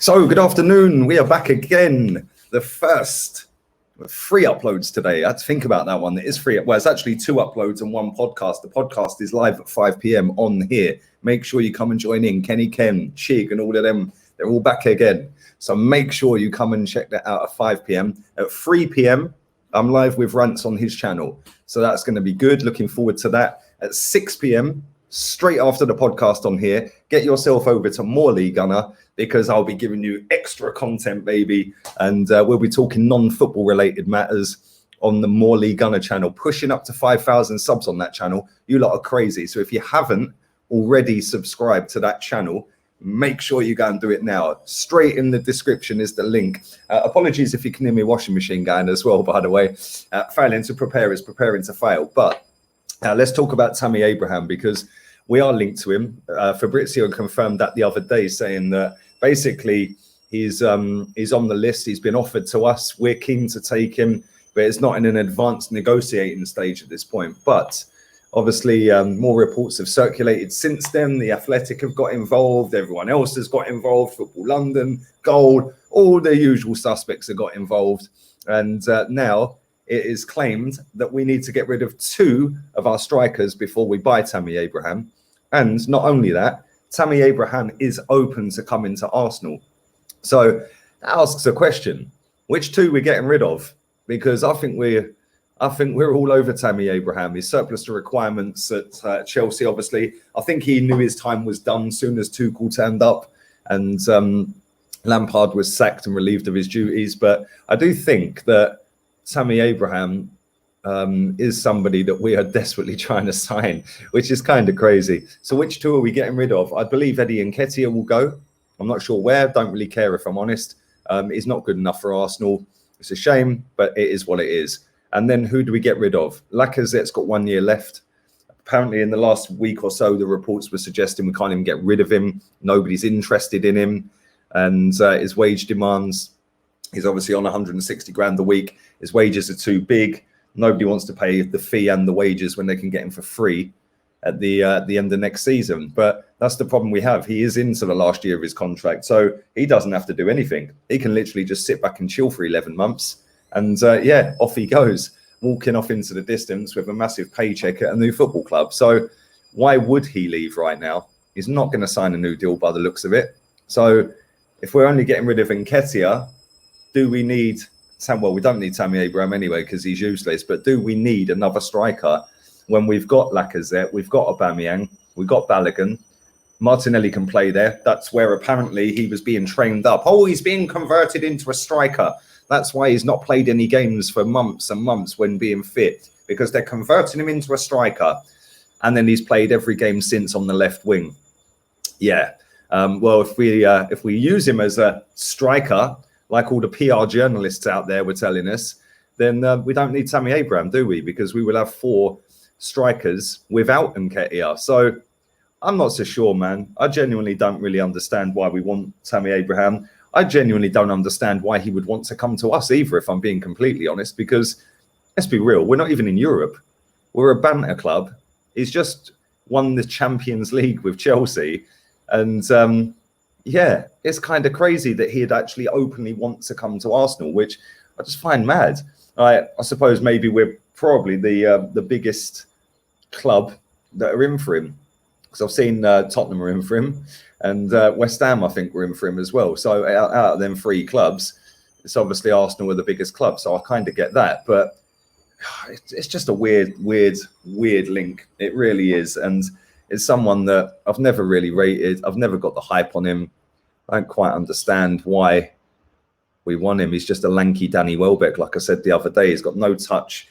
So, good afternoon. We are back again. The first 3 uploads today. I had to think about that one. It is free. Well, it's actually 2 uploads and 1 podcast. The podcast is live at 5 p.m. on here. Make sure you come and join in. Kenny, Ken, Chig, and all of them. They're all back again. So make sure you come and check that out at 5 p.m. At 3 p.m., I'm live with Rants on his channel. So that's going to be good. Looking forward to that. At 6 p.m., straight after the podcast on here, get yourself over to Morley Gunner, because I'll be giving you extra content, baby. And we'll be talking non-football related matters on the Morley Gunner channel, pushing up to 5,000 subs on that channel. You lot are crazy. So if you haven't already subscribed to that channel, make sure you go and do it now. Straight in the description is the link. Apologies if you can hear me washing machine going as well, by the way. Failing to prepare is preparing to fail. But let's talk about Tammy Abraham, because we are linked to him. Fabrizio confirmed that the other day, saying that basically he's on the list. He's been offered to us. We're keen to take him, but it's not in an advanced negotiating stage at this point. But obviously, more reports have circulated since then. The Athletic have got involved. Everyone else has got involved. Football London, Gold, all the usual suspects have got involved. And now it is claimed that we need to get rid of 2 of our strikers before we buy Tammy Abraham. And not only that, Tammy Abraham is open to coming to Arsenal. So that asks a question: which 2 we're getting rid of? Because I think we're all over Tammy Abraham. He's surplus to requirements at Chelsea. Obviously, I think he knew his time was done soon as Tuchel turned up and Lampard was sacked and relieved of his duties. But I do think that Tammy Abraham is somebody that we are desperately trying to sign, which is kind of crazy. So which 2 are we getting rid of? I believe Eddie Nketiah will go. I'm not sure where. Don't really care, if I'm honest. He's not good enough for Arsenal. It's a shame, but it is what it is. And then who do we get rid of? Lacazette's got 1 year left. Apparently in the last week or so, the reports were suggesting we can't even get rid of him. Nobody's interested in him. And his wage demands, he's obviously on 160 grand a week. His wages are too big. Nobody wants to pay the fee and the wages when they can get him for free at the end of next season. But that's the problem we have. He is into the last year of his contract, so he doesn't have to do anything. He can literally just sit back and chill for 11 months. And yeah, off he goes, walking off into the distance with a massive paycheck at a new football club. So why would he leave right now? He's not going to sign a new deal by the looks of it. So if we're only getting rid of Nketiah, do we need... Well, we don't need Tammy Abraham anyway because he's useless. But do we need another striker when we've got Lacazette, we've got Aubameyang, we've got Balogun, Martinelli can play there. That's where apparently he was being trained up. Oh, he's being converted into a striker. That's why he's not played any games for months and months when being fit, because they're converting him into a striker. And then he's played every game since on the left wing. Yeah. Well, if we use him as a striker, like all the PR journalists out there were telling us, then we don't need Tammy Abraham, do we? Because we will have 4 strikers without Nketiah. So I'm not so sure, man. I genuinely don't really understand why we want Tammy Abraham. I genuinely don't understand why he would want to come to us either, if I'm being completely honest, because let's be real, we're not even in Europe. We're a banter club. He's just won the Champions League with Chelsea. And yeah, it's kind of crazy that he'd actually openly want to come to Arsenal, which I just find mad. I suppose maybe we're probably the biggest club that are in for him, because I've seen Tottenham are in for him, and West Ham I think were in for him as well. So out of them 3 clubs, it's obviously Arsenal are the biggest club. So I kind of get that, but it's just a weird link. It really is, and it's someone that I've never really rated. I've never got the hype on him. I don't quite understand why we want him. He's just a lanky Danny Welbeck, like I said the other day. He's got no touch.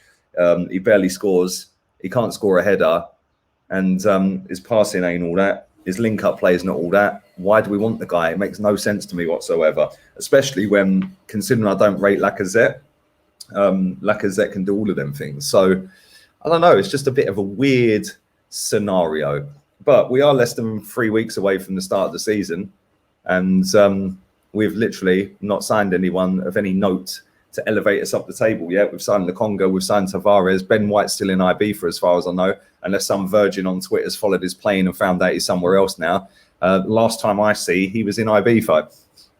He barely scores. He can't score a header. And his passing ain't all that. His link-up play is not all that. Why do we want the guy? It makes no sense to me whatsoever, especially when, considering I don't rate Lacazette. Lacazette can do all of them things. So, I don't know. It's just a bit of a weird scenario. But we are less than 3 weeks away from the start of the season. And we've literally not signed anyone of any note to elevate us up the table yet. We've signed Lukonga, we've signed Tavares. Ben White's still in IB for as far as I know, unless some virgin on Twitter's followed his plane and found out he's somewhere else now. Last time I see, he was in IB fight.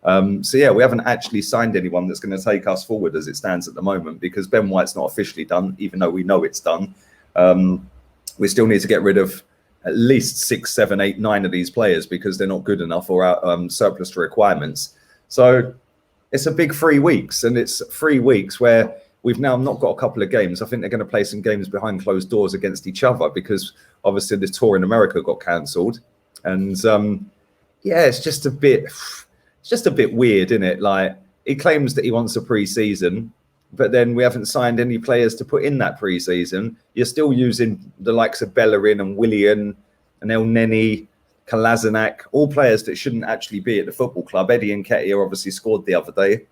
So yeah, we haven't actually signed anyone that's going to take us forward as it stands at the moment, because Ben White's not officially done, even though we know it's done. We still need to get rid of at least 6, 7, 8, 9 of these players because they're not good enough or out surplus to requirements. So it's a big 3 weeks, and it's 3 weeks where we've now not got a couple of games. I think they're going to play some games behind closed doors against each other because obviously the tour in America got cancelled. And yeah, it's just a bit weird, isn't it? Like, he claims that he wants a pre-season, but then we haven't signed any players to put in that pre-season. You're still using the likes of Bellerin and Willian and El Neni, Kolasinac, all players that shouldn't actually be at the football club. Eddie Nketiah obviously scored the other day.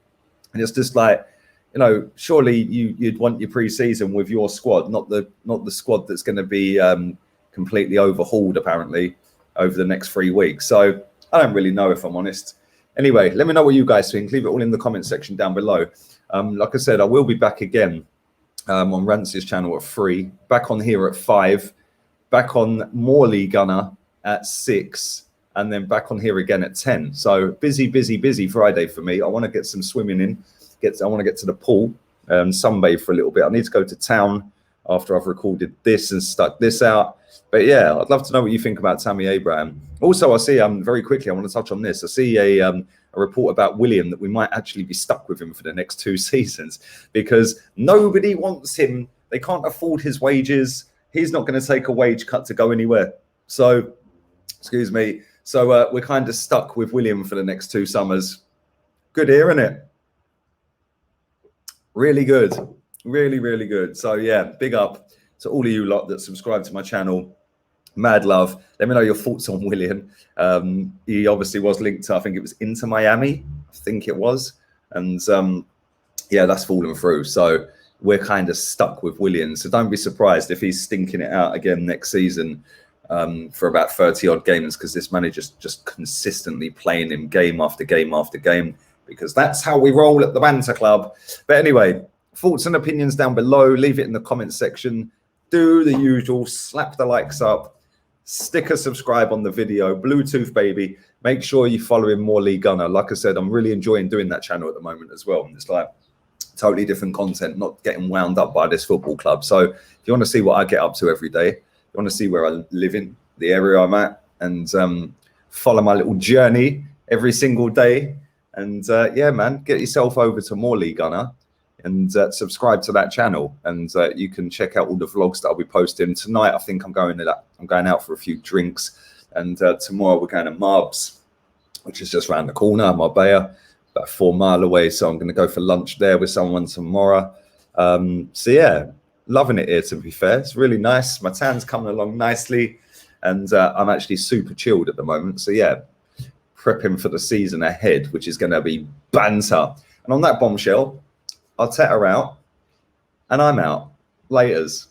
And it's just like, you know, surely you'd want your pre-season with your squad, not the squad that's going to be completely overhauled, apparently, over the next 3 weeks. So I don't really know, if I'm honest. Anyway, let me know what you guys think. Leave it all in the comment section down below. Like I said, I will be back again on Rance's channel at 3, back on here at 5, back on Morley Gunner at 6, and then back on here again at 10. So busy Friday for me. I want to get some swimming in. I want to get to the pool, sunbathe for a little bit. I need to go to town after I've recorded this and stuck this out. But yeah, I'd love to know what you think about Tammy Abraham. Also, I see, very quickly, I want to touch on this. I see a report about Willian that we might actually be stuck with him for the next 2 seasons because nobody wants him. They can't afford his wages. He's not going to take a wage cut to go anywhere. So, excuse me. So we're kind of stuck with Willian for the next 2 summers. Good here, isn't it? Really good. Really good. So yeah, big up to all of you lot that subscribe to my channel. Mad love. Let me know your thoughts on Willian. He obviously was linked to, I think it was Inter Miami. I think it was. And yeah, that's fallen through. So we're kind of stuck with Willian. So don't be surprised if he's stinking it out again next season for about 30 odd games, because this manager's just consistently playing him game after game after game, because that's how we roll at the Banter Club. But anyway, thoughts and opinions down below. Leave it in the comment section. Do the usual. Slap the likes up. Stick a subscribe on the video. Bluetooth, baby. Make sure you follow him, Morley Gunner. Like I said, I'm really enjoying doing that channel at the moment as well. It's like totally different content, not getting wound up by this football club. So if you want to see what I get up to every day, you want to see where I live in, the area I'm at, and follow my little journey every single day. And yeah, man, get yourself over to Morley Gunner and subscribe to that channel. And you can check out all the vlogs that I'll be posting. Tonight, I think I'm going out for a few drinks. And tomorrow we're going to Marbs, which is just around the corner, Marbella, about 4 miles away. So I'm going to go for lunch there with someone tomorrow. So yeah, loving it here, to be fair. It's really nice. My tan's coming along nicely. And I'm actually super chilled at the moment. So yeah, prepping for the season ahead, which is going to be banter. And on that bombshell, I'll tat her out, and I'm out. Laters.